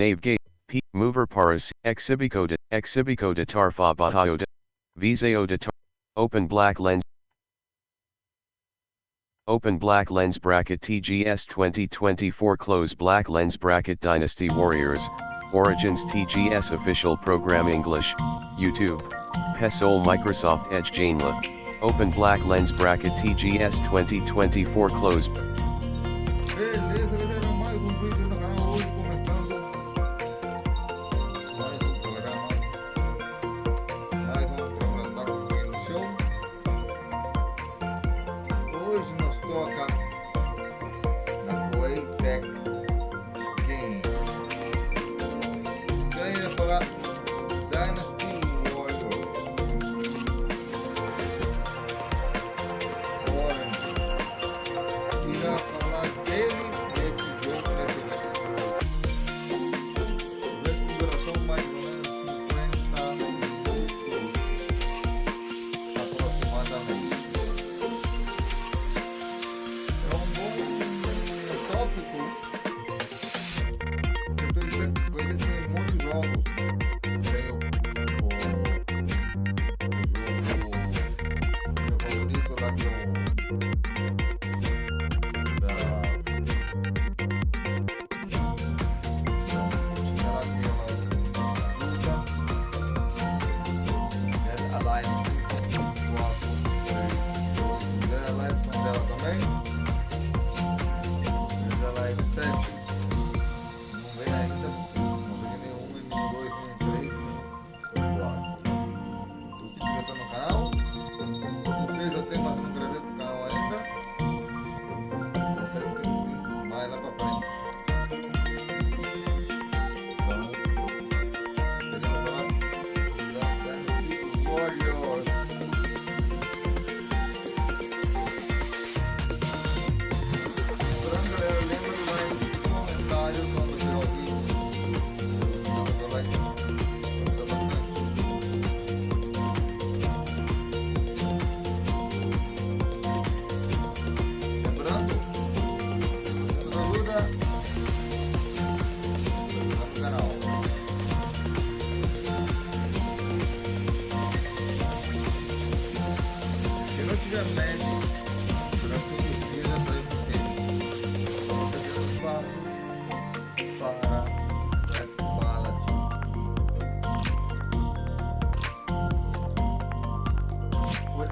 Navigate, P, Mover Paras, Exhibico de Tarfa Batayo de, Viseo de Tar, Open black lens bracket TGS 2024 close black lens bracket Dynasty Warriors, Origins TGS official program English, YouTube, PESOL Microsoft Edge Janela, Open black lens bracket TGS 2024 close. Beleza, galera, mais um vídeo no canal hoje começando mais um programa da Koei no show. Hoje nos toca na Koei Tecmo Game. Queria falar Dynasty Warriors. Irá falar dele nesse jogo, nesse duração mais ou menos 50 minutos aproximadamente. É um bom tópico, porque ele tem muitos jogos. Tem o jogo meu favorito lá que é o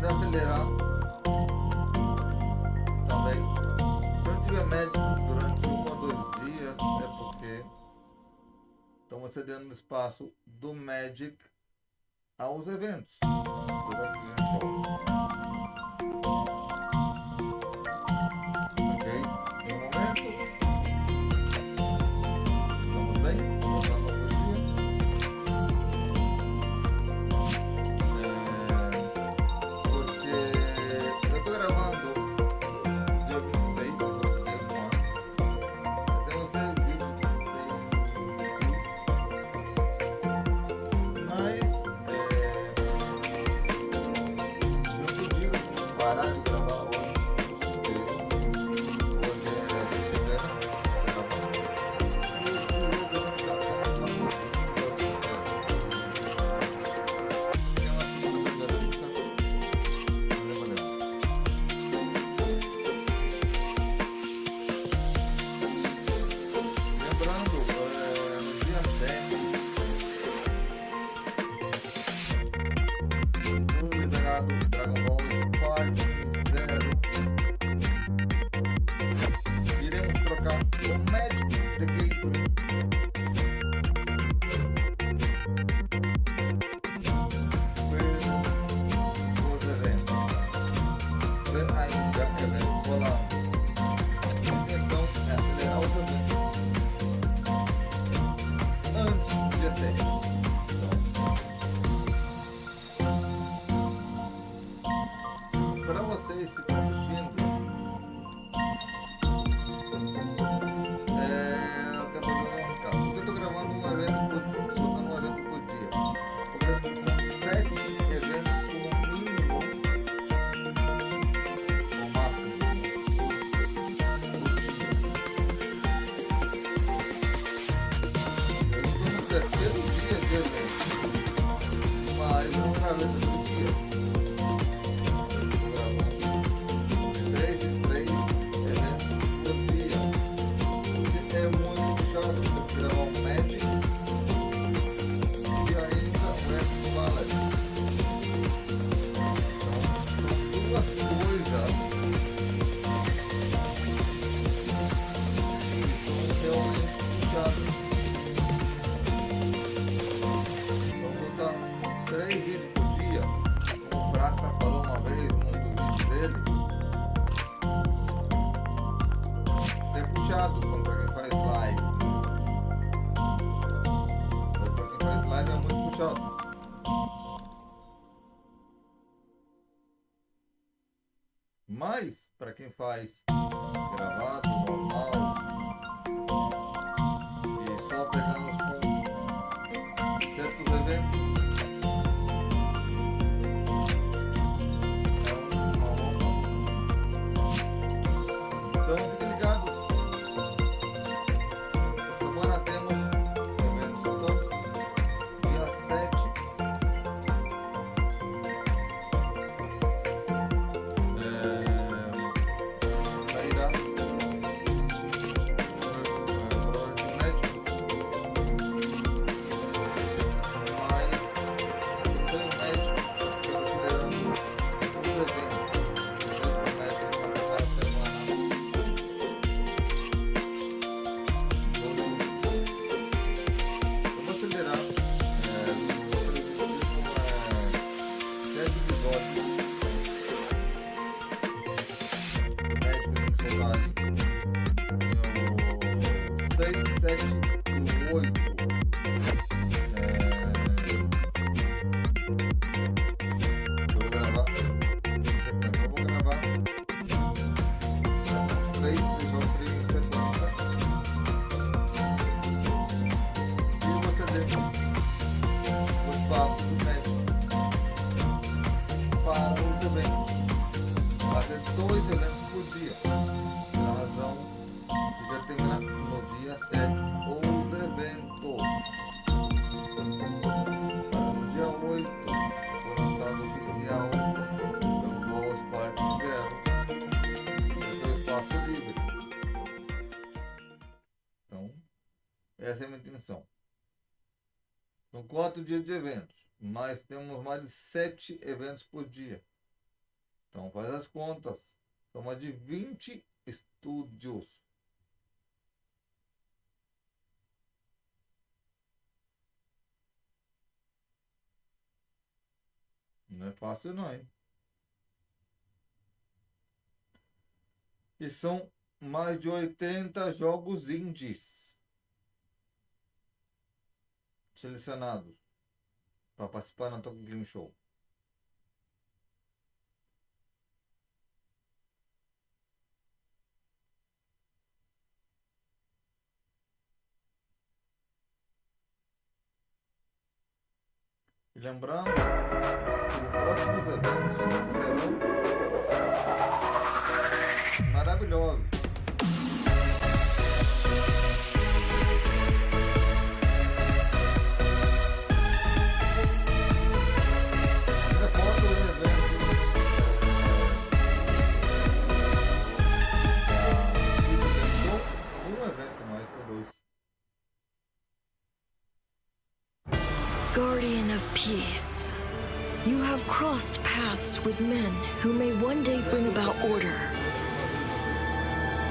acelerar também. Se eu tiver médico durante 1 ou 2 dias, é porque estamos cedendo espaço do Magic aos eventos durante o show. Ok? No momento, estamos bem? Voltando ao dia. Dragon Ball Spark 0. Iremos trocar o Magic The Gathering. Os eventos. Ainda eventos rolando. A intenção é acelerar os eventos antes do dia 7. terceiro dia de evento, mas não gravei todo dia. Estou gravando de 3 em 3 eventos por dia. Porque é muito chato ter que gravar um Magic e ainda um Expo Ballad. Então, são duas coisas que são realmente chatas. Então, 3 vídeos por dia, como o Prata falou uma vez num dos vídeos dele, é puxado para quem faz live. Mas para quem faz live é muito puxado. Mas para quem faz gravado, normal, e só pegando os pontos, certos eventos, então fiquem ligados. Essa semana temos eventos então, dia 7. Sairá Essa é a minha intenção. São 4 dias de eventos, mas temos mais de 7 eventos por dia. Então faz as contas. São mais de 20 estúdios. Não é fácil não, hein? E são mais de 80 jogos indies selecionados para participar na Tokyo Game Show. E lembrando, os próximos eventos serão maravilhosos. Guardian of Peace, you have crossed paths with men who may one day bring about order.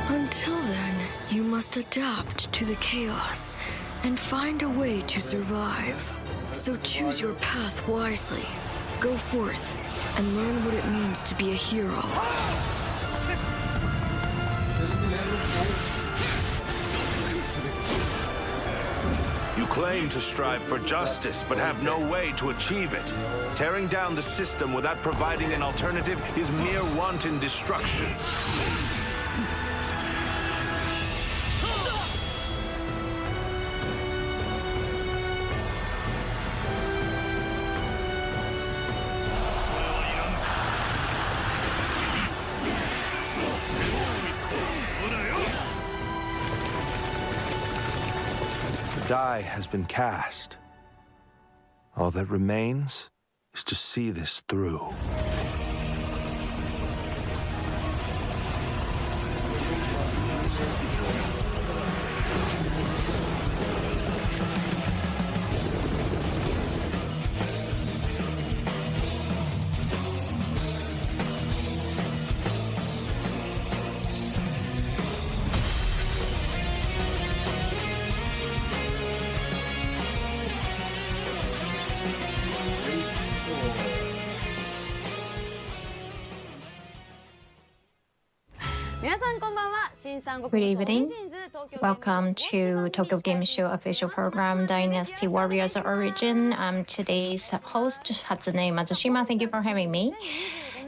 Until then, you must adapt to the chaos and find a way to survive. So choose your path wisely. Go forth and learn what it means to be a hero. You claim to strive for justice, but have no way to achieve it. Tearing down the system without providing an alternative is mere wanton destruction. die has been cast. All that remains is to see this through. Good evening. Welcome to Tokyo Game Show official program Dynasty Warriors Origin. I'm today's host, Hatsune Matsushima. Thank you for having me.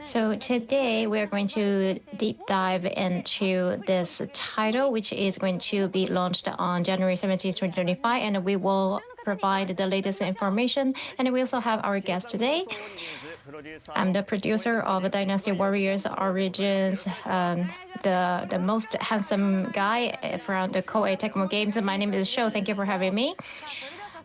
So today we are going to deep dive into this title, which is going to be launched on January 17th, 2025, and we will provide the latest information. And we also have our guest today. I'm the producer of Dynasty Warriors Origins, the most handsome guy from the Koei Tecmo games. My name is Sho. Thank you for having me.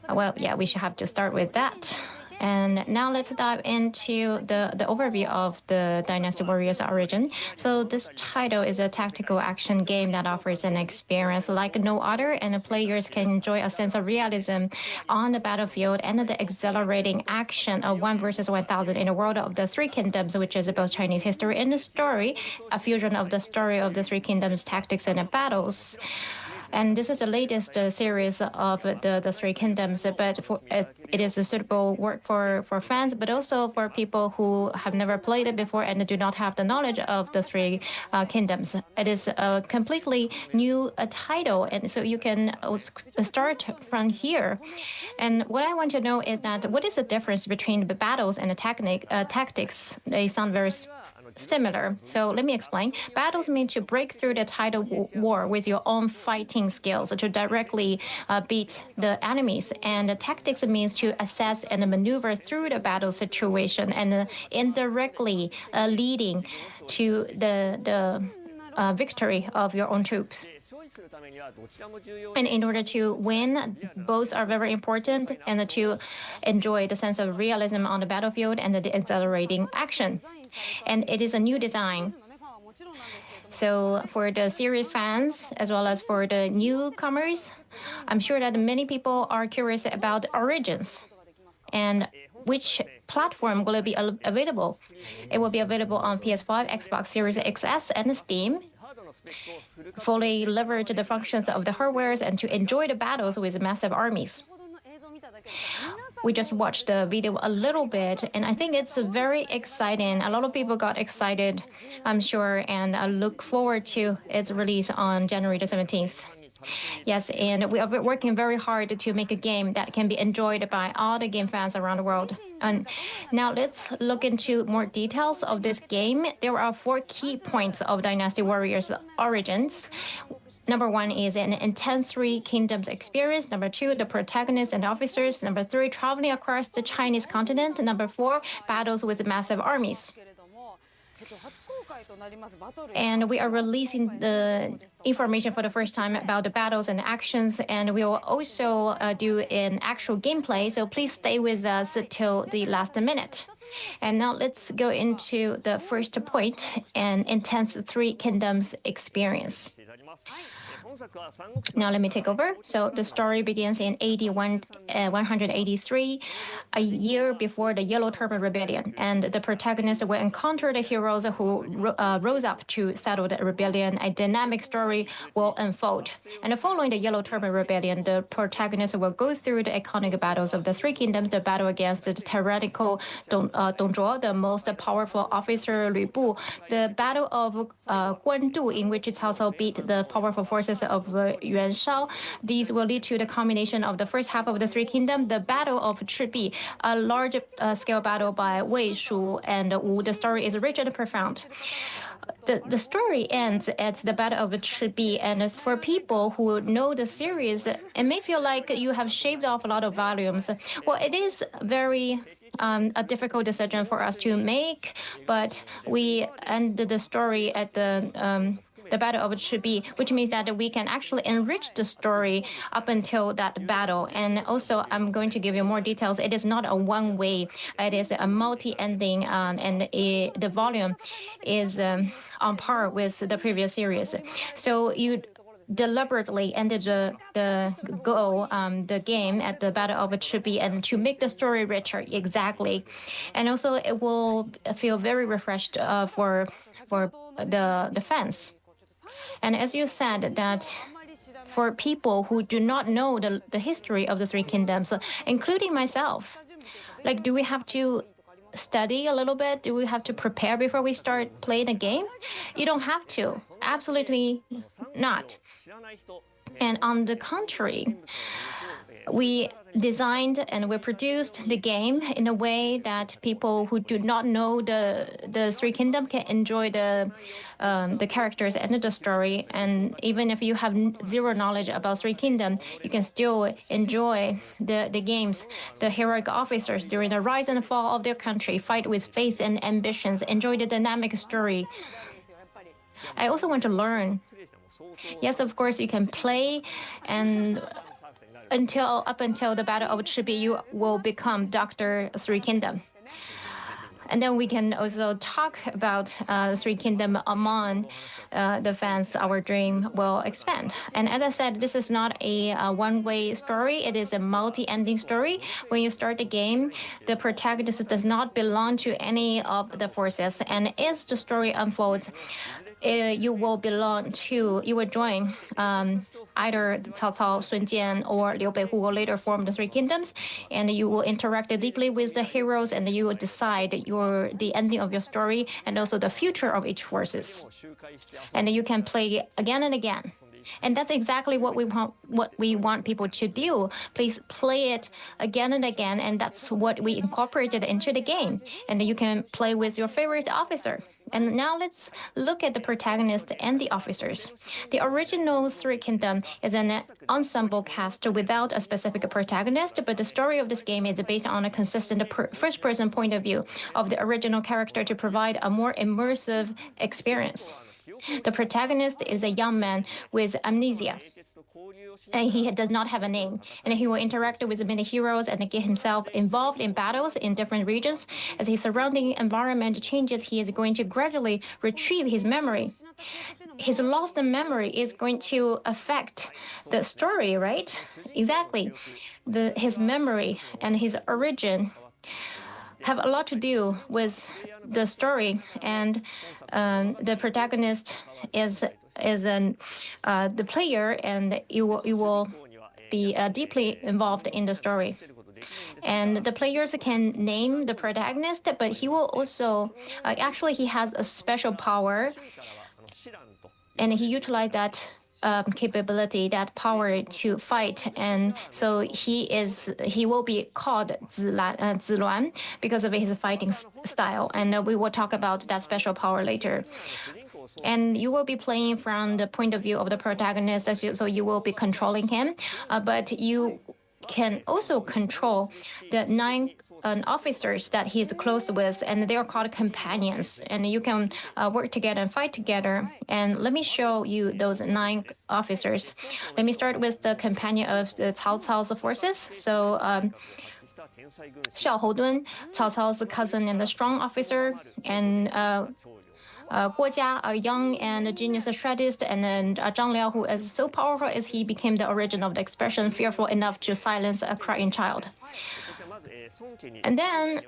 Well, yeah, we should have to start with that. And now let's dive into the overview of the Dynasty Warriors Origin. So this title is a tactical action game that offers an experience like no other, and the players can enjoy a sense of realism on the battlefield and the exhilarating action of 1 versus 1,000 in the world of the Three Kingdoms, which is both Chinese history and the story, a fusion of the story of the Three Kingdoms, tactics, and battles. And this is the latest series of the Three Kingdoms, but it is a suitable work for fans, but also for people who have never played it before and do not have the knowledge of the Three Kingdoms. It is a completely new title, and so you can start from here. And what I want to know is that what is the difference between the battles and the tactics? They sound very similar. So let me explain. Battles mean to break through the tidal war with your own fighting skills to directly beat the enemies. And the tactics means to assess and maneuver through the battle situation and indirectly leading to the victory of your own troops. And in order to win, both are very important, and to enjoy the sense of realism on the battlefield and the exhilarating action. And it is a new design. So for the series fans, as well as for the newcomers, I'm sure that many people are curious about Origins. And which platform will it be available? It will be available on PS5, Xbox Series XS, and Steam. Fully leverage the functions of the hardware and to enjoy the battles with massive armies. We just watched the video a little bit, and I think it's very exciting. A lot of people got excited, I'm sure, and I look forward to its release on January the 17th. Yes, and we are working very hard to make a game that can be enjoyed by all the game fans around the world. And now let's look into more details of this game. There are 4 key points of Dynasty Warriors Origins. Number 1 is an intense Three Kingdoms experience. Number 2, the protagonists and officers. Number 3, traveling across the Chinese continent. Number 4, battles with massive armies. And we are releasing the information for the first time about the battles and actions, and we will also do an actual gameplay, so please stay with us till the last minute. And now let's go into the first point, an intense Three Kingdoms experience. Now let me take over. So the story begins in AD 183, a year before the Yellow Turban Rebellion, and the protagonists will encounter the heroes who rose up to settle the rebellion. A dynamic story will unfold. And following the Yellow Turban Rebellion, the protagonists will go through the iconic battles of the Three Kingdoms, the battle against the tyrannical Dong Zhuo, the most powerful officer Lu Bu, the battle of Guandu, in which Cao Cao beat the powerful forces of Yuan Shao. These will lead to the culmination of the first half of the Three Kingdoms, the Battle of Chibi, a large-scale battle by Wei Shu and Wu. The story is rich and profound. The story ends at the Battle of Chibi, and for people who know the series, it may feel like you have shaved off a lot of volumes. Well, it is very a difficult decision for us to make, but we end the story at the the Battle of Chibi, which means that we can actually enrich the story up until that battle. And also, I'm going to give you more details. It is not a one-way; it is a multi-ending, and the volume is on par with the previous series. So you deliberately ended the game at the Battle of Chibi and to make the story richer, exactly, and also it will feel very refreshed for the fans. And as you said that for people who do not know the history of the Three Kingdoms, including myself, like, do we have to study a little bit? Do we have to prepare before we start playing the game? You don't have to. Absolutely not. And on the contrary, we designed and we produced the game in a way that people who do not know the Three Kingdoms can enjoy the characters and the story. And even if you have zero knowledge about Three Kingdoms, you can still enjoy the games. The heroic officers during the rise and fall of their country fight with faith and ambitions, enjoy the dynamic story. I also want to learn. Yes, of course, you can play, and up until the Battle of Chibi, you will become Doctor Three Kingdom. And then we can also talk about the Three Kingdom among the fans. Our dream will expand. And as I said, this is not a one-way story. It is a multi-ending story. When you start the game, the protagonist does not belong to any of the forces. And as the story unfolds, you will join either Cao Cao, Sun Jian, or Liu Bei, who will later form the Three Kingdoms, and you will interact deeply with the heroes, and you will decide the ending of your story and also the future of each forces. And you can play again and again. And that's exactly what we want people to do. Please play it again and again, and that's what we incorporated into the game. And you can play with your favorite officer. And now let's look at the protagonist and the officers. The original Three Kingdom is an ensemble cast without a specific protagonist, but the story of this game is based on a consistent first-person point of view of the original character to provide a more immersive experience. The protagonist is a young man with amnesia, and he does not have a name, and he will interact with many heroes and get himself involved in battles in different regions. As his surrounding environment changes, he is going to gradually retrieve his memory. His lost memory is going to affect the story, right? Exactly. His memory and his origin have a lot to do with the story, and the protagonist is the player, and you will be deeply involved in the story. And the players can name the protagonist, but he will also actually he has a special power, and he utilized that capability, that power to fight, and so he will be called Ziluan because of his fighting style, and we will talk about that special power later. And you will be playing from the point of view of the protagonist, so you will be controlling him, but you can also control the 9 officers that he's close with, and they are called companions. And you can work together and fight together. And let me show you those 9 officers. Let me start with the companion of the Cao Cao's forces. So Xiao Houdun, Cao Cao's cousin and a strong officer, and Guo Jia, a young and genius strategist, and then Zhang Liao, who is so powerful as he became the origin of the expression, fearful enough to silence a crying child. And then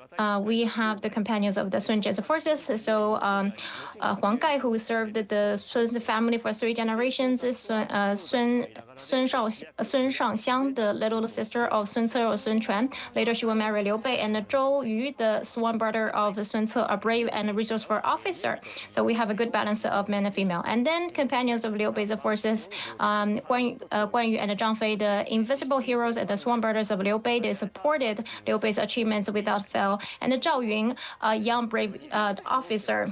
we have the companions of the Sun Jian's forces. So Huang Gai, who served the Sun's family for 3 generations, Sun Shangxiang, the little sister of Sun Ce or Sun Quan. Later, she will marry Liu Bei, and Zhou Yu, the sworn brother of Sun Ce, a brave and resourceful officer. So we have a good balance of men and female. And then companions of Liu Bei's forces, Guan Yu and Zhang Fei, the invisible heroes and the sworn brothers of Liu Bei. They supported Liu Bei's achievements without fail. And Zhao Yun, a young brave officer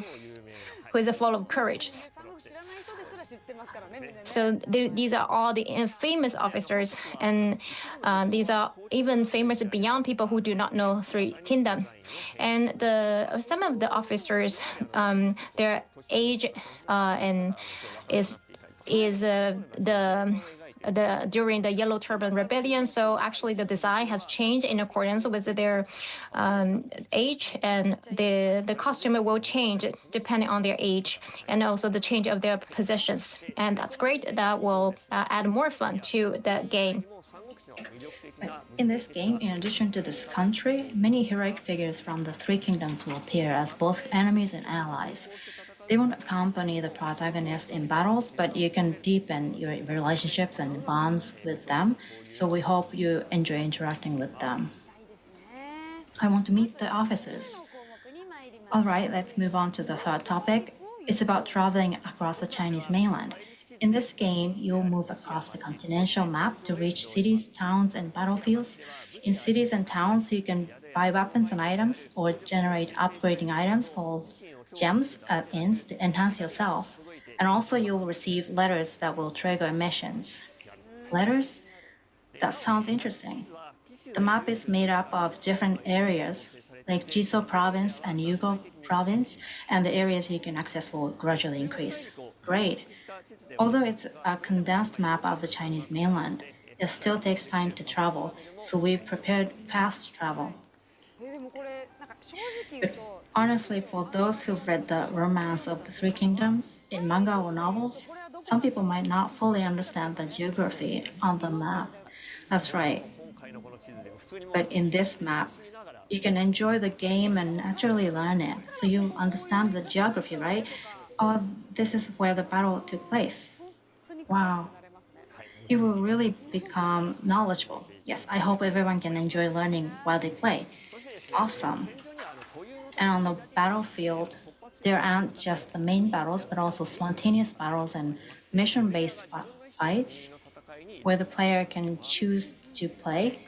who is full of courage. So these are all the famous officers, and these are even famous beyond people who do not know Three Kingdom. And some of the officers, their age and is the during the Yellow Turban Rebellion. So actually, the design has changed in accordance with their age, and the costume will change depending on their age, and also the change of their positions. And that's great. That will add more fun to the game. In this game, in addition to this country, many heroic figures from the Three Kingdoms will appear as both enemies and allies. They won't accompany the protagonist in battles, but you can deepen your relationships and bonds with them. So we hope you enjoy interacting with them. I want to meet the officers. All right, let's move on to the third topic. It's about traveling across the Chinese mainland. In this game, you'll move across the continental map to reach cities, towns, and battlefields. In cities and towns, you can buy weapons and items or generate upgrading items called gems at inns to enhance yourself. And also, you'll receive letters that will trigger missions. Letters? That sounds interesting. The map is made up of different areas, like Jiso province and Yugo province, and the areas you can access will gradually increase. Great. Although it's a condensed map of the Chinese mainland, it still takes time to travel, so we prepared fast travel. But honestly, for those who've read the Romance of the Three Kingdoms in manga or novels, some people might not fully understand the geography on the map. That's right. But in this map, you can enjoy the game and naturally learn it, so you understand the geography, right? Oh, this is where the battle took place. Wow. You will really become knowledgeable. Yes, I hope everyone can enjoy learning while they play. Awesome. And on the battlefield, there aren't just the main battles, but also spontaneous battles and mission-based fights where the player can choose to play.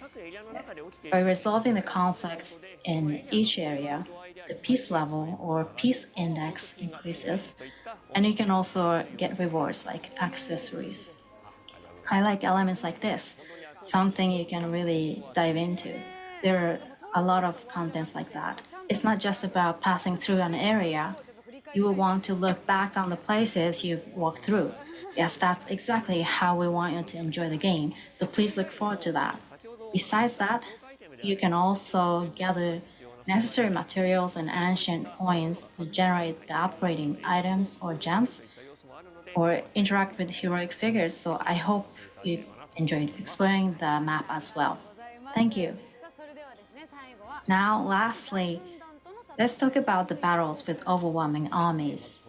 By resolving the conflicts in each area, the peace level or peace index increases, and you can also get rewards like accessories. I like elements like this, something you can really dive into. There are a lot of contents like that. It's not just about passing through an area. You will want to look back on the places you've walked through. Yes, that's exactly how we want you to enjoy the game, so please look forward to that. Besides that, you can also gather necessary materials and ancient coins to generate the upgrading items or gems, or interact with heroic figures, so I hope you enjoyed exploring the map as well. Thank you. Now, lastly, let's talk about the battles with overwhelming armies.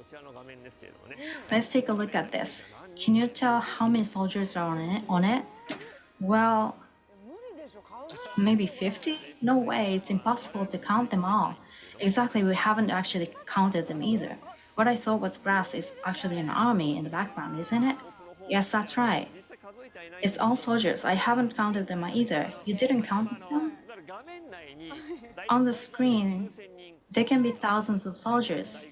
Let's take a look at this. Can you tell how many soldiers are on it? Well, maybe 50? No way, it's impossible to count them all. Exactly, we haven't actually counted them either. What I thought was grass is actually an army in the background, isn't it? Yes, that's right. It's all soldiers. I haven't counted them either. You didn't count them? On the screen, there can be thousands of soldiers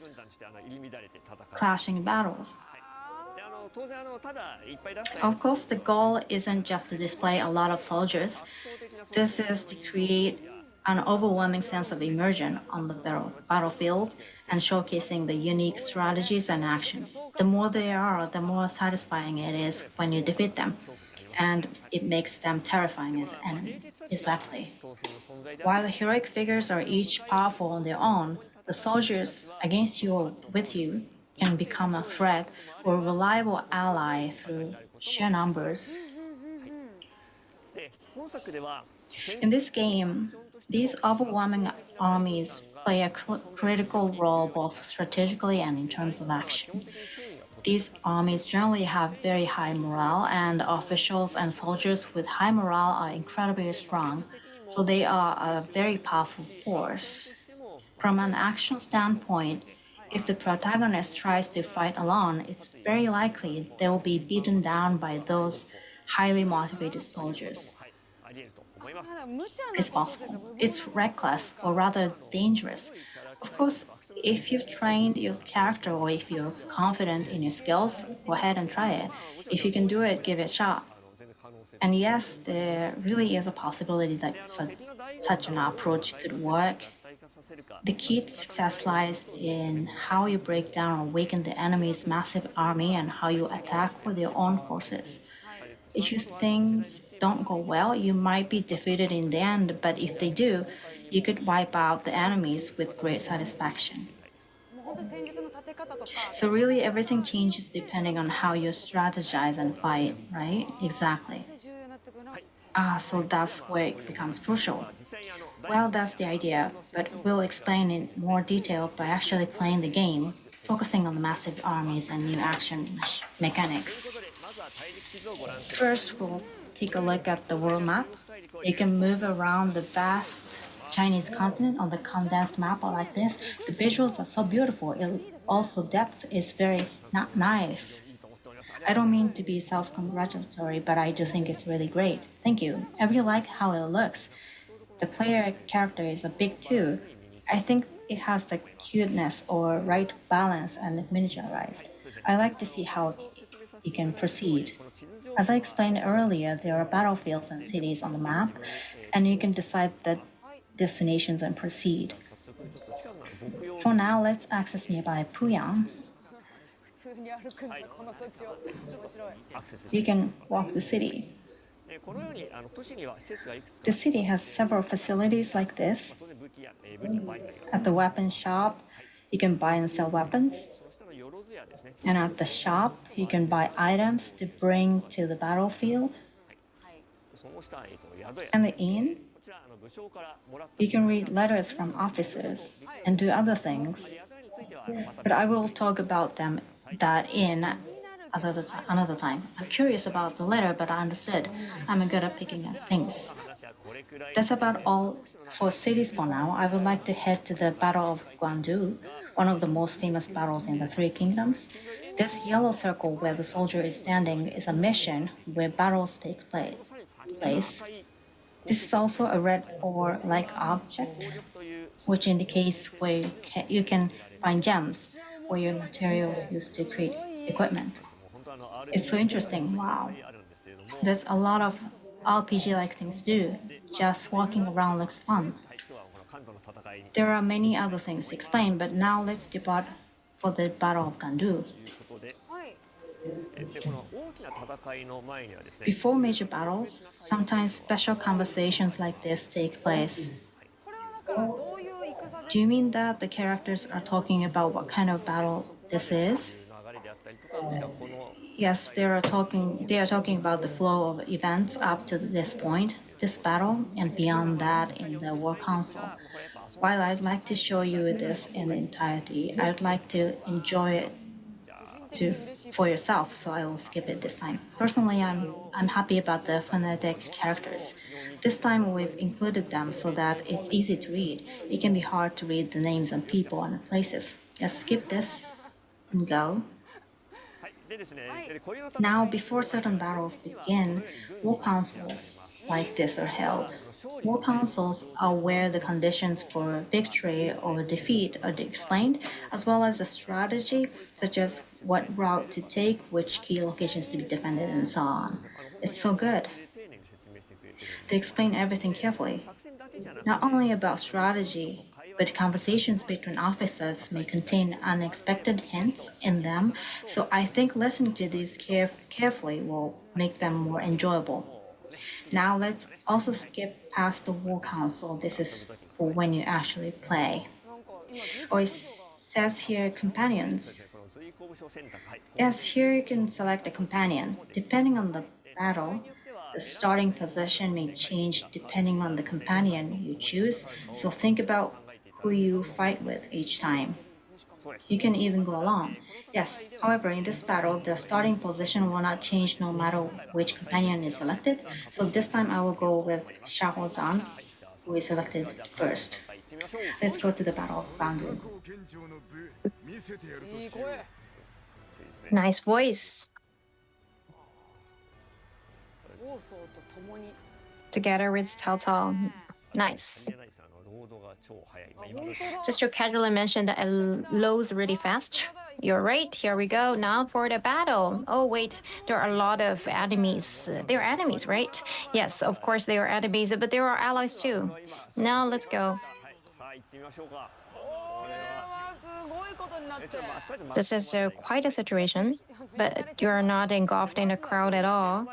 clashing in battles. Of course, the goal isn't just to display a lot of soldiers. This is to create an overwhelming sense of immersion on the battlefield and showcasing the unique strategies and actions. The more there are, the more satisfying it is when you defeat them, and it makes them terrifying as enemies. Exactly. While the heroic figures are each powerful on their own, the soldiers against you or with you can become a threat or a reliable ally through sheer numbers. In this game, these overwhelming armies play a critical role both strategically and in terms of action. These armies generally have very high morale, and officials and soldiers with high morale are incredibly strong, so they are a very powerful force. From an action standpoint, if the protagonist tries to fight alone, it's very likely they will be beaten down by those highly motivated soldiers. It's possible. It's reckless, or rather dangerous. Of course, If you've trained your character or if you're confident in your skills, go ahead and try it. If you can do it, give it a shot. And yes, there really is a possibility that such an approach could work. The key to success lies in how you break down or weaken the enemy's massive army and how you attack with your own forces. If you things don't go well, you might be defeated in the end, but if they do, you could wipe out the enemies with great satisfaction. So really everything changes depending on how you strategize and fight, right? Exactly. So that's where it becomes crucial. Well, that's the idea, but we'll explain in more detail by actually playing the game, focusing on the massive armies and new action mechanics. First, we'll take a look at the world map. You can move around the vast Chinese continent on the condensed map like this. The visuals are so beautiful. Also, depth is very nice. I don't mean to be self-congratulatory, but I do think it's really great. Thank you. I really like how it looks. The player character is a big too. I think it has the cuteness or right balance and miniaturized. I like to see how you can proceed. As I explained earlier, there are battlefields and cities on the map, and you can decide the destinations and proceed. For now, let's access nearby Puyang. You can walk the city. The city has several facilities like this. At the weapon shop, you can buy and sell weapons. And at the shop, you can buy items to bring to the battlefield. And the inn, you can read letters from officers and do other things. But I will talk about that in another time. I'm curious about the letter, but I understood. I'm good at picking up things. That's about all for cities for now. I would like to head to the Battle of Guandu, one of the most famous battles in the Three Kingdoms. This yellow circle where the soldier is standing is a mission where battles take place. This is also a red ore-like object, which indicates where you can find gems or your materials used to create equipment. It's so interesting. Wow. There's a lot of RPG-like things to do. Just walking around looks fun. There are many other things to explain, but now let's depart for the Battle of Gandu. Before major battles, sometimes special conversations like this take place. Do you mean that the characters are talking about what kind of battle this is? Yes, they are talking about the flow of events up to this point, this battle, and beyond that in the War Council. While I'd like to show you this in the entirety, I'd like to enjoy it for yourself, so I will skip it this time. Personally, I'm happy about the phonetic characters. This time we've included them so that it's easy to read. It can be hard to read the names and people and places. Let's skip this and go. Now, before certain battles begin, war councils like this are held. War councils are where the conditions for victory or defeat are explained, as well as a strategy, such as what route to take, which key locations to be defended, and so on. It's so good. They explain everything carefully. Not only about strategy, but conversations between officers may contain unexpected hints in them, so I think listening to these carefully will make them more enjoyable. Now let's also skip past the War Council. This is for when you actually play. Or it says here companions. Yes, here you can select a companion. Depending on the battle, the starting position may change depending on the companion you choose, so think about who you fight with each time. You can even go along. Yes, however, in this battle, the starting position will not change no matter which companion is selected, so this time I will go with Xiahou Dan, who is selected first. Let's go to the Battle of Gandu. Nice voice. Together with Cao Cao. Nice. Just to casually mention that it loads really fast. You're right. Here we go. Now for the battle. Oh, wait. There are a lot of enemies. They're enemies, right? Yes, of course they are enemies, but there are allies too. Now let's go. This is quite a situation, but you're not engulfed in a crowd at all.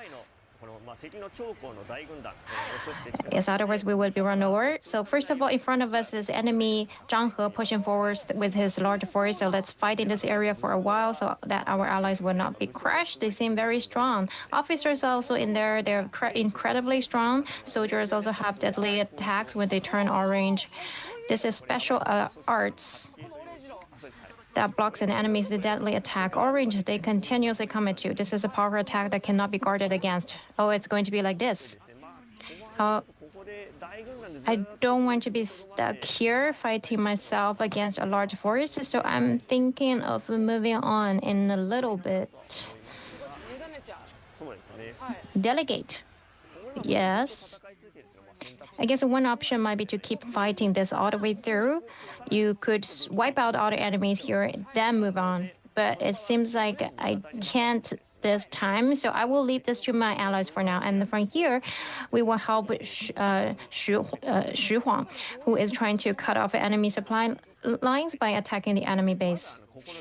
Yes, otherwise we would be run over. So first of all, in front of us is enemy Zhang He pushing forward with his large force. So let's fight in this area for a while so that our allies will not be crushed. They seem very strong. Officers are also in there. They're incredibly strong. Soldiers also have deadly attacks when they turn orange. This is special arts that blocks an enemy's deadly attack. Orange, they continuously come at you. This is a power attack that cannot be guarded against. Oh, it's going to be like this. I don't want to be stuck here fighting myself against a large force, so I'm thinking of moving on in a little bit. Delegate. Yes. I guess one option might be to keep fighting this all the way through. You could wipe out all the enemies here, then move on. But it seems like I can't this time, so I will leave this to my allies for now. And from here, we will help Xu Huang, who is trying to cut off enemy supply lines by attacking the enemy base.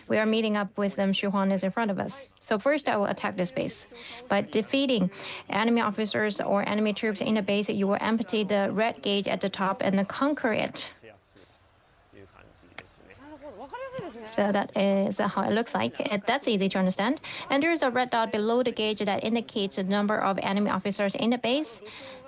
We are meeting up with them. Xu Huang is in front of us. So first, I will attack this base. By defeating enemy officers or enemy troops in the base, you will empty the red gauge at the top and conquer it. So that is how it looks like. That's easy to understand. And there is a red dot below the gauge that indicates the number of enemy officers in the base.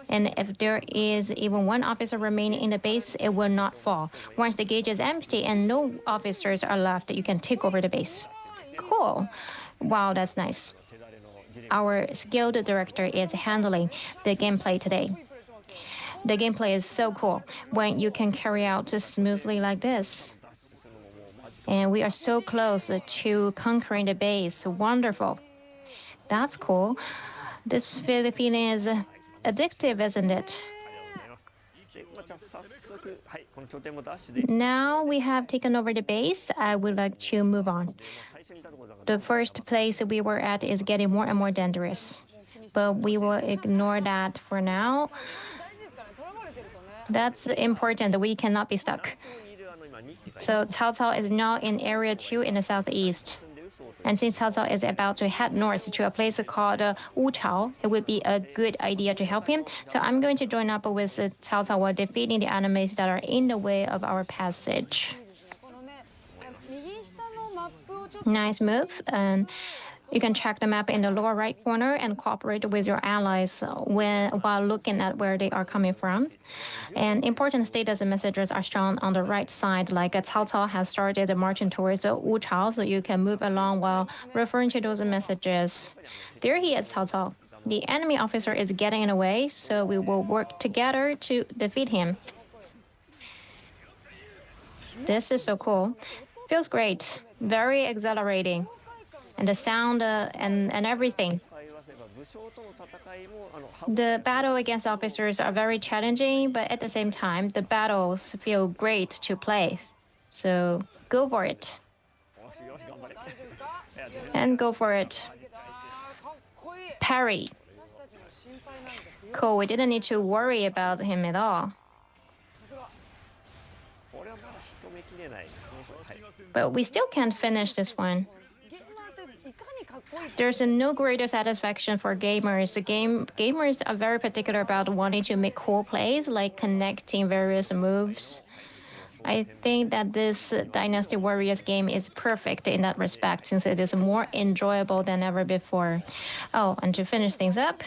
And if there is even one officer remaining in the base, it will not fall. Once the gauge is empty and no officers are left, you can take over the base. Cool. Wow, that's nice. Our skilled director is handling the gameplay today. The gameplay is so cool when you can carry out smoothly like this. And we are so close to conquering the base. Wonderful. That's cool. This feeling is addictive, isn't it? Now we have taken over the base. I would like to move on. The first place we were at is getting more and more dangerous, but we will ignore that for now. That's important. We cannot be stuck. So Cao Cao is now in Area 2 in the southeast. And since Cao Cao is about to head north to a place called Wuchao, it would be a good idea to help him. So I'm going to join up with Cao Cao while defeating the enemies that are in the way of our passage. Nice move. And you can check the map in the lower right corner and cooperate with your allies while looking at where they are coming from. And important status messages are shown on the right side, like Cao Cao has started marching towards Wuchao, so you can move along while referring to those messages. There he is, Cao Cao. The enemy officer is getting in the way, so we will work together to defeat him. This is so cool. Feels great. Very exhilarating. And the sound and everything. The battle against officers are very challenging, but at the same time, the battles feel great to play. So go for it. And go for it. Parry. Cool, we didn't need to worry about him at all. But we still can't finish this one. There's no greater satisfaction for gamers. Gamers are very particular about wanting to make cool plays, like connecting various moves. I think that this Dynasty Warriors game is perfect in that respect, since it is more enjoyable than ever before. Oh, and to finish things up,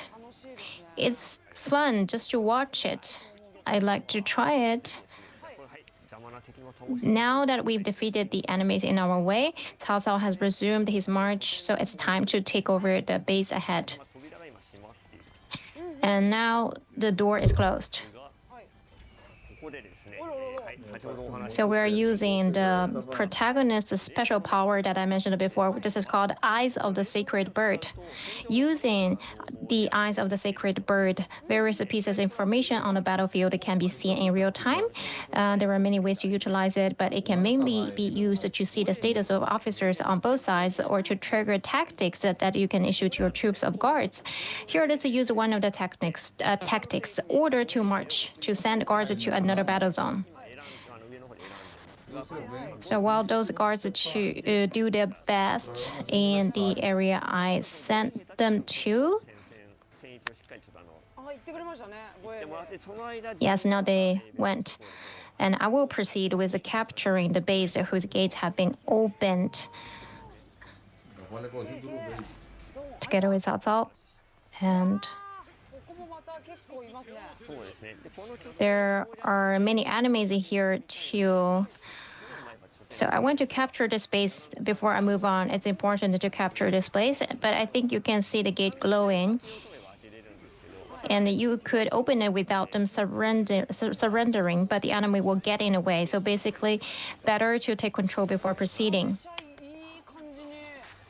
it's fun just to watch it. I'd like to try it. Now that we've defeated the enemies in our way, Cao Cao has resumed his march, so it's time to take over the base ahead. And now the door is closed. So we're using the protagonist's special power that I mentioned before. This is called Eyes of the Sacred Bird. Using the Eyes of the Sacred Bird, various pieces of information on the battlefield can be seen in real time. There are many ways to utilize it, but it can mainly be used to see the status of officers on both sides or to trigger tactics that you can issue to your troops of guards. Here, let's use one of the tactics, order to march, to send guards to another battle zone. So while those guards do their best in the area I sent them to, yes, now they went. And I will proceed with capturing the base whose gates have been opened together with Cao Cao. And there are many enemies here too. So I want to capture this base before I move on. It's important to capture this place, but I think you can see the gate glowing. And you could open it without them surrendering, but the enemy will get in the way. So basically, better to take control before proceeding.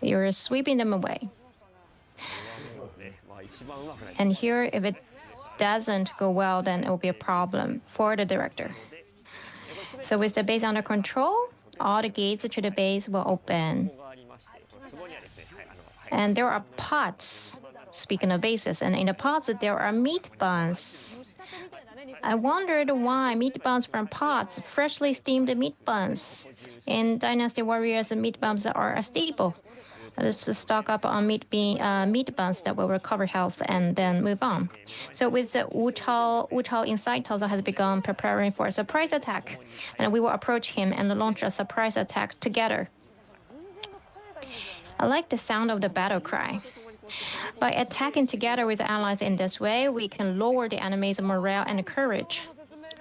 You're sweeping them away. And here, if it doesn't go well, then it will be a problem for the director. So with the base under control, all the gates to the base will open. And there are pots, speaking of bases, and in the pots there are meat buns. I wondered why meat buns from pots, freshly steamed meat buns. In Dynasty Warriors, meat buns are a staple. Let's stock up on meat buns that will recover health and then move on. So with Wu Chao inside, Cao Cao has begun preparing for a surprise attack. And we will approach him and launch a surprise attack together. I like the sound of the battle cry. By attacking together with allies in this way, we can lower the enemy's morale and courage.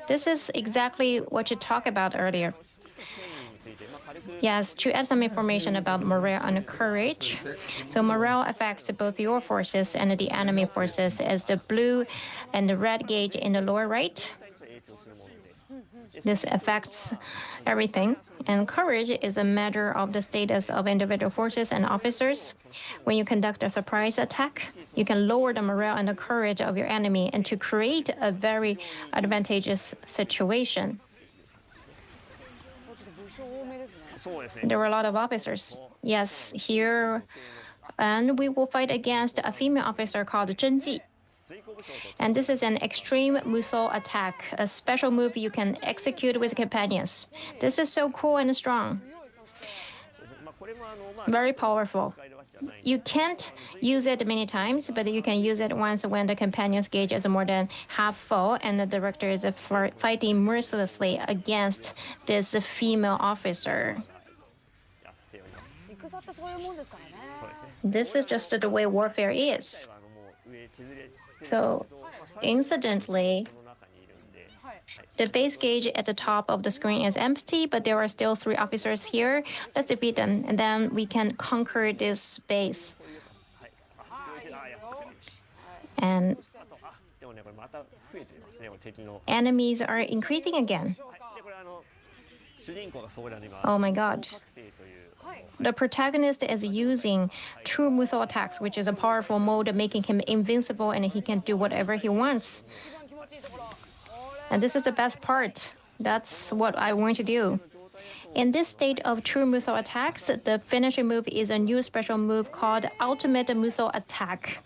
This is exactly what you talked about earlier. Yes, to add some information about morale and courage. So morale affects both your forces and the enemy forces as the blue and the red gauge in the lower right. This affects everything. And courage is a matter of the status of individual forces and officers. When you conduct a surprise attack, you can lower the morale and the courage of your enemy and to create a very advantageous situation. There were a lot of officers. Yes, here. And we will fight against a female officer called Zhen Ji. And this is an extreme Musou attack, a special move you can execute with companions. This is so cool and strong. Very powerful. You can't use it many times, but you can use it once when the companion's gauge is more than half full and the director is fighting mercilessly against this female officer. This is just the way warfare is. So, incidentally, the base gauge at the top of the screen is empty, but there are still 3 officers here. Let's defeat them, and then we can conquer this base. And enemies are increasing again. Oh my god. The protagonist is using true Musou attacks, which is a powerful mode making him invincible and he can do whatever he wants. And this is the best part. That's what I want to do. In this state of true Musou attacks, the finishing move is a new special move called Ultimate Musou Attack.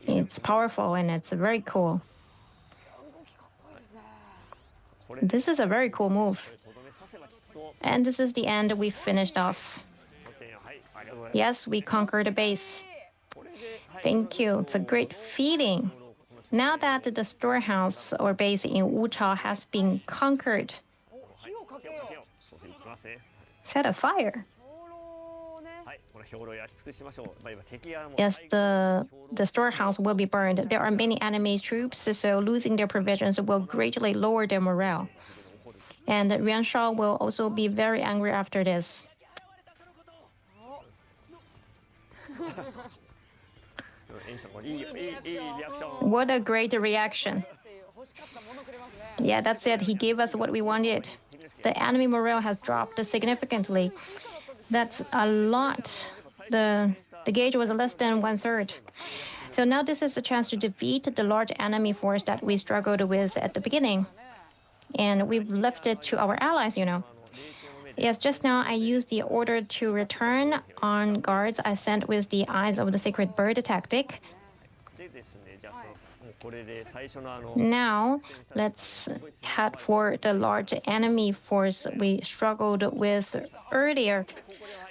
It's powerful and it's very cool. This is a very cool move. And this is the end. We finished off. Yes, we conquered the base. Thank you. It's a great feeling. Now that the storehouse or base in Wu Chao has been conquered, set a fire. Yes, the storehouse will be burned. There are many enemy troops, so losing their provisions will greatly lower their morale. And Yuan Shao will also be very angry after this. What a great reaction. Yeah, that's it. He gave us what we wanted. The enemy morale has dropped significantly. That's a lot. The gauge was less than 1/3. So now this is a chance to defeat the large enemy force that we struggled with at the beginning. And we've left it to our allies, you know. Yes, just now I used the order to return on guards I sent with the Eyes of the Sacred Bird tactic. Now, let's head for the large enemy force we struggled with earlier.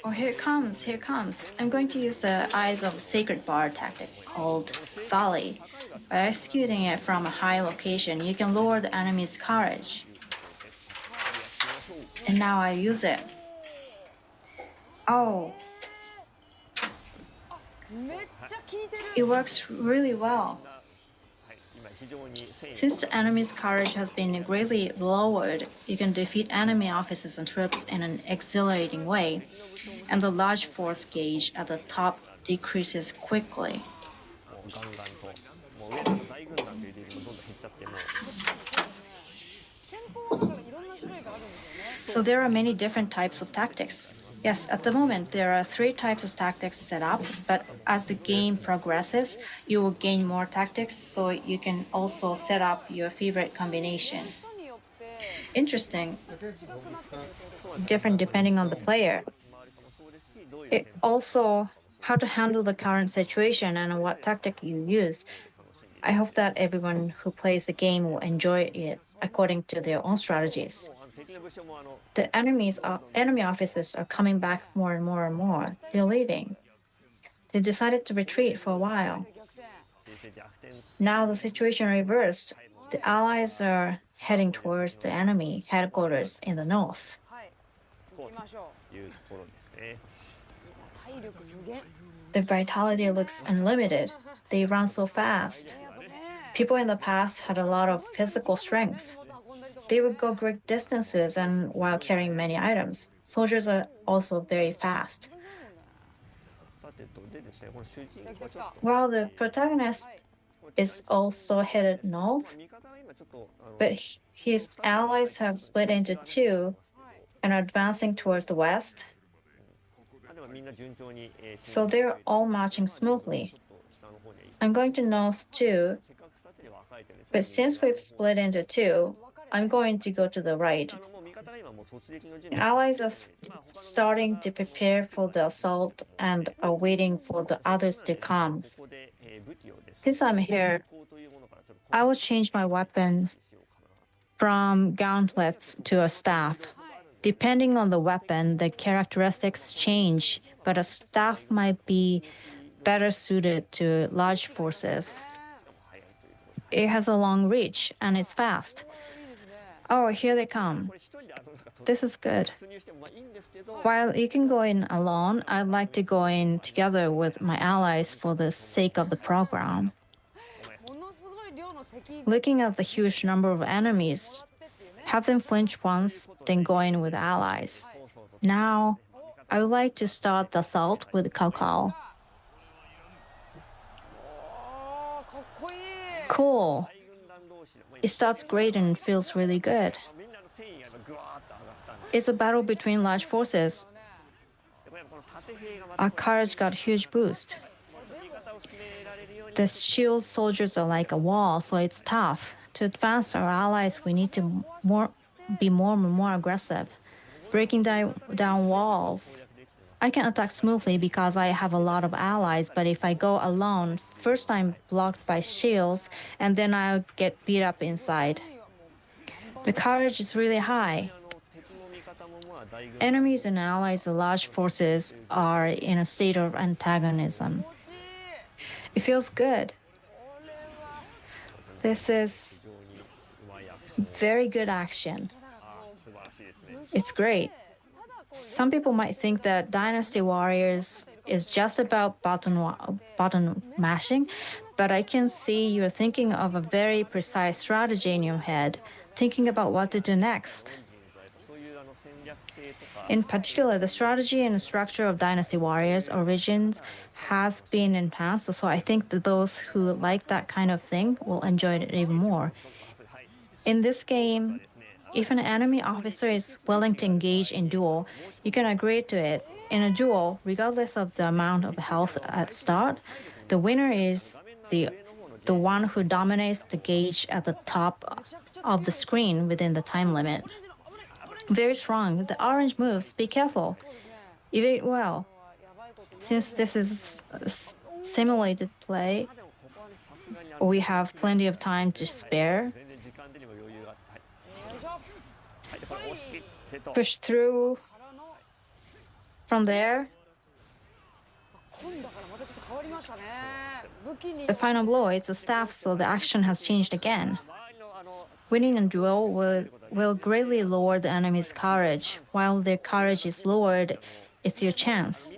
Oh, here it comes, here it comes. I'm going to use the Eyes of Sacred Bar tactic called Volley. By executing it from a high location, you can lower the enemy's courage. And now I use it. Oh. It works really well. Since the enemy's courage has been greatly lowered, you can defeat enemy officers and troops in an exhilarating way, and the large force gauge at the top decreases quickly. So there are many different types of tactics. Yes, at the moment there are 3 types of tactics set up, but as the game progresses, you will gain more tactics, so you can also set up your favorite combination. Interesting. Different depending on the player. It also how to handle the current situation and what tactic you use. I hope that everyone who plays the game will enjoy it according to their own strategies. The enemy officers are coming back more and more and more. They're leaving. They decided to retreat for a while. Now the situation reversed. The allies are heading towards the enemy headquarters in the north. The vitality looks unlimited. They run so fast. People in the past had a lot of physical strength. They would go great distances and while carrying many items. Soldiers are also very fast. While the protagonist is also headed north, but his allies have split into 2 and are advancing towards the west. So they're all marching smoothly. I'm going to north too, but since we've split into 2, I'm going to go to the right. Allies are starting to prepare for the assault and are waiting for the others to come. Since I'm here, I will change my weapon from gauntlets to a staff. Depending on the weapon, the characteristics change, but a staff might be better suited to large forces. It has a long reach and it's fast. Oh, here they come. This is good. While you can go in alone, I'd like to go in together with my allies for the sake of the program. Looking at the huge number of enemies, have them flinch once, then go in with allies. Now, I would like to start the assault with Cao. Cool. It starts great and feels really good. It's a battle between large forces. Our courage got a huge boost. The shield soldiers are like a wall, so it's tough. To advance our allies, we need to be more and more aggressive. Breaking down walls. I can attack smoothly because I have a lot of allies, but if I go alone, first I'm blocked by shields, and then I'll get beat up inside. The courage is really high. Enemies and allies of large forces are in a state of antagonism. It feels good. This is very good action. It's great. Some people might think that Dynasty Warriors is just about button mashing, but I can see you're thinking of a very precise strategy in your head, thinking about what to do next. In particular, the strategy and structure of Dynasty Warriors Origins has been enhanced, so I think that those who like that kind of thing will enjoy it even more. In this game, if an enemy officer is willing to engage in duel, you can agree to it. In a duel, regardless of the amount of health at start, the winner is the one who dominates the gauge at the top of the screen within the time limit. Very strong. The orange moves. Be careful. Evade well. Since this is simulated play, we have plenty of time to spare. Push through. From there, the final blow is a staff, so the action has changed again. Winning a duel will greatly lower the enemy's courage. While their courage is lowered, it's your chance.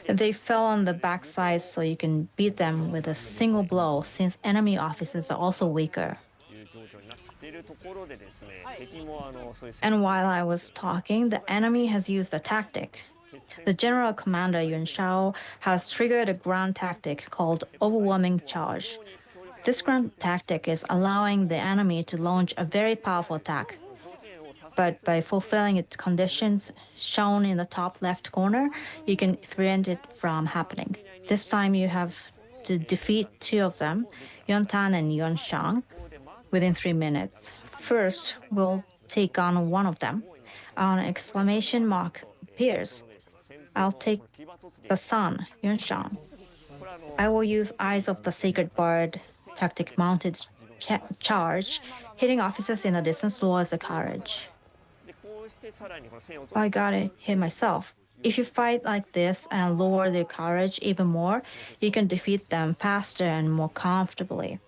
They fell on the backside, so you can beat them with a single blow, since enemy officers are also weaker. And while I was talking, the enemy has used a tactic. The General Commander Yun Shao has triggered a ground tactic called Overwhelming Charge. This ground tactic is allowing the enemy to launch a very powerful attack. But by fulfilling its conditions shown in the top left corner, you can prevent it from happening. This time you have to defeat two of them, Yun Tan and Yun Shang, within 3 minutes. First, we'll take on one of them. An exclamation mark appears. I'll take the sun, Yun Shang. I will use Eyes of the Sacred Bird tactic mounted charge, hitting officers in the distance lowers the courage. I got it, hit myself. If you fight like this and lower their courage even more, you can defeat them faster and more comfortably.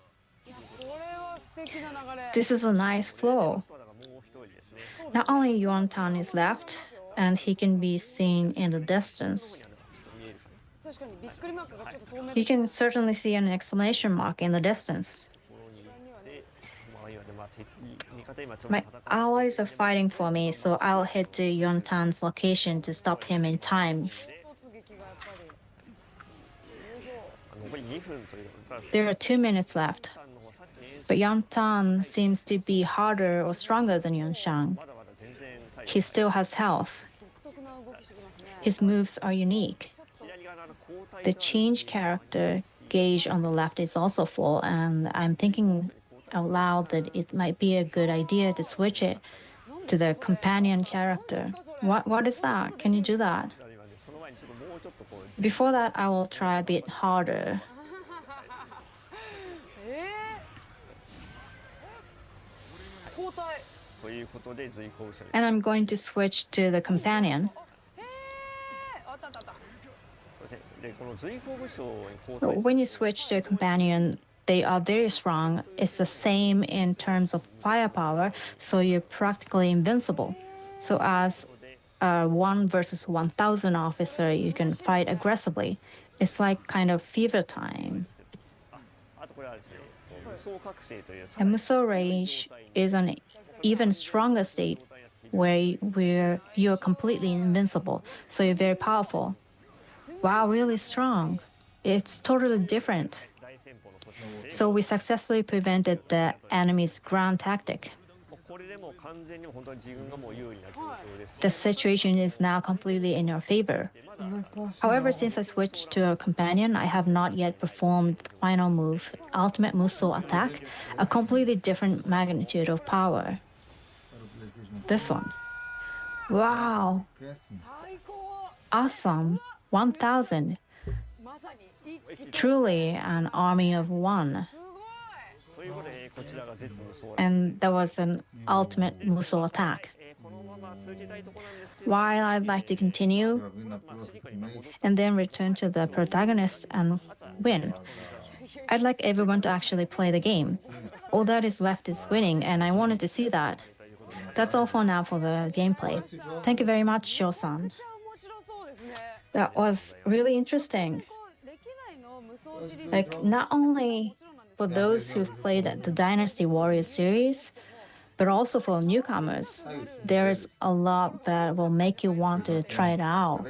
This is a nice flow. Not only Yuan Tan is left, and he can be seen in the distance. You can certainly see an exclamation mark in the distance. My allies are fighting for me, so I'll head to Yuan Tan's location to stop him in time. There are 2 minutes left, but Yuan Tan seems to be harder or stronger than Yun Shang. He still has health. His moves are unique. The change character gauge on the left is also full, and I'm thinking out loud that it might be a good idea to switch it to the companion character. What is that? Can you do that? Before that, I will try a bit harder. And I'm going to switch to the companion. When you switch to a companion, they are very strong. It's the same in terms of firepower, so you're practically invincible. So as a 1 versus 1,000 officer, you can fight aggressively. It's like kind of fever time. A Musou Rage is an even stronger state where you're completely invincible, so you're very powerful. Wow, really strong. It's totally different. So we successfully prevented the enemy's ground tactic. The situation is now completely in your favor. However, since I switched to a companion, I have not yet performed the final move, Ultimate Musou Attack, a completely different magnitude of power. This one. Wow. Awesome. 1,000. Truly an army of one. And that was an ultimate Musou attack. While I'd like to continue and then return to the protagonist and win, I'd like everyone to actually play the game. All that is left is winning, and I wanted to see that. That's all for now for the gameplay. Thank you very much, Sho-san. That was really interesting. Like, not only for those who've played the Dynasty Warriors series, but also for newcomers. There's a lot that will make you want to try it out.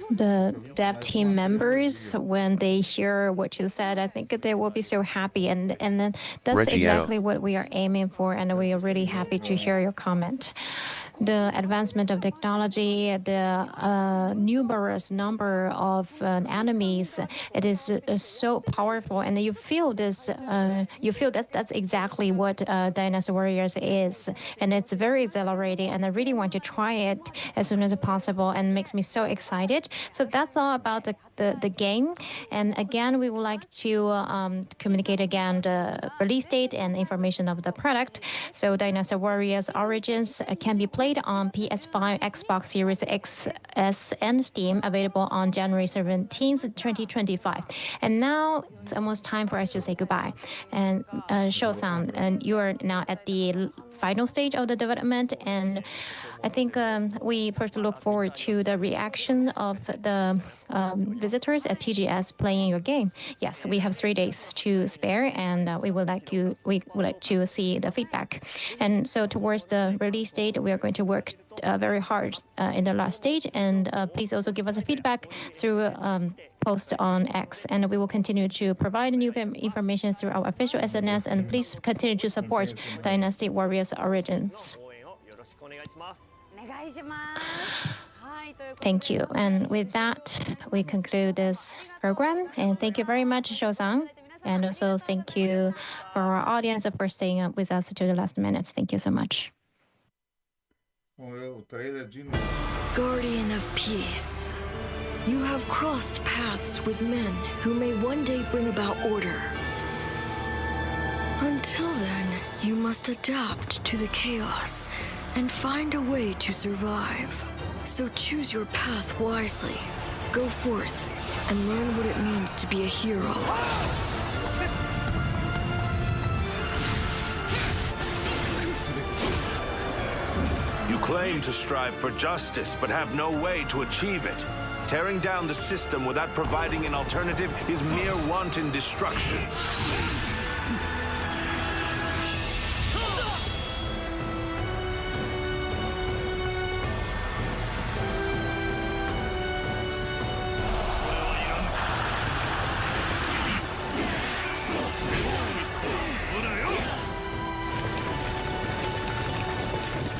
the dev team members, when they hear what you said, I think they will be so happy. And then that's Reggio. exactly what we are aiming for. And we are really happy to hear your comment. The advancement of technology, the numerous number of enemies, it is so powerful, and you feel this. You feel that's exactly what Dynasty Warriors is, and it's very exhilarating. And I really want to try it as soon as possible, and makes me so excited. So that's all about the game. And again, we would like to communicate again the release date and information of the product. So Dynasty Warriors Origins can be played on PS5, Xbox Series X, S, and Steam, available on January 17th, 2025. And now it's almost time for us to say goodbye. And Shou-san, and you are now at the final stage of the development, and I think we first look forward to the reaction of the visitors at TGS playing your game. Yes, we have 3 days to spare, and we would like to see the feedback. And so towards the release date, we are going to work very hard in the last stage. And please also give us a feedback through post on X, and we will continue to provide new information through our official SNS. And please continue to support Dynasty Warriors Origins. Thank you. And with that, we conclude this program. And thank you very much, Shou-san. And also thank you for our audience for staying up with us to the last minute. Thank you so much. Guardian of Peace, you have crossed paths with men who may one day bring about order. Until then, you must adapt to the chaos and find a way to survive. So choose your path wisely. Go forth and learn what it means to be a hero. You claim to strive for justice, but have no way to achieve it. Tearing down the system without providing an alternative is mere wanton destruction.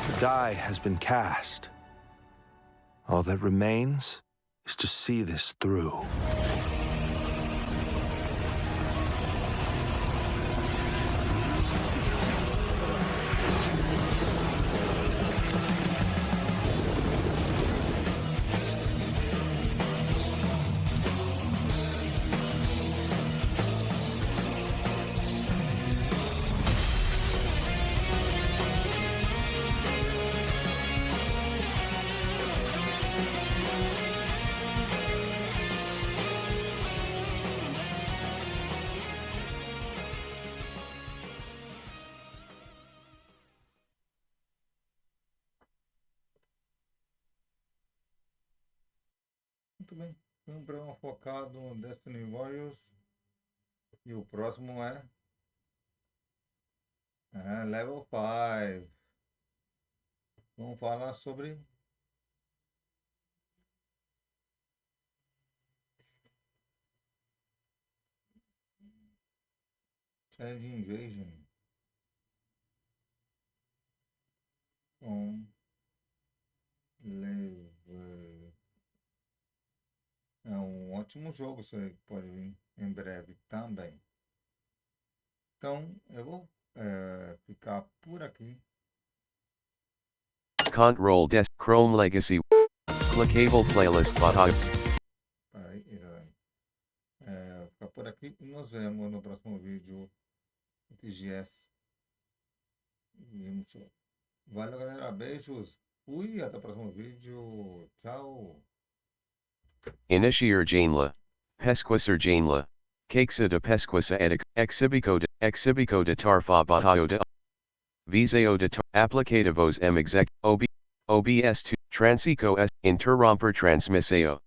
The die has been cast. All that remains is to see this through. Muito bem. Foi um programa focado no Destiny Warriors. E o próximo é Level 5. Vamos falar sobre Challenge Invasion com Level. É um ótimo jogo, você pode vir em breve também. Então, eu vou ficar por aqui. Control Desk Chrome Legacy Clickable Playlist Bot Aí, vou ficar por aqui e nos vemos no próximo vídeo do TGS. Valeu, galera. Beijos. Fui. Até o próximo vídeo. Tchau. Initiar Janela, Pesquisar Janela, Cakesa de Pesquisa edic, Exhibico de Tarfa Batayo de Viseo de Applicativos M exec, OBS2, Transico S, Interromper Transmiseo.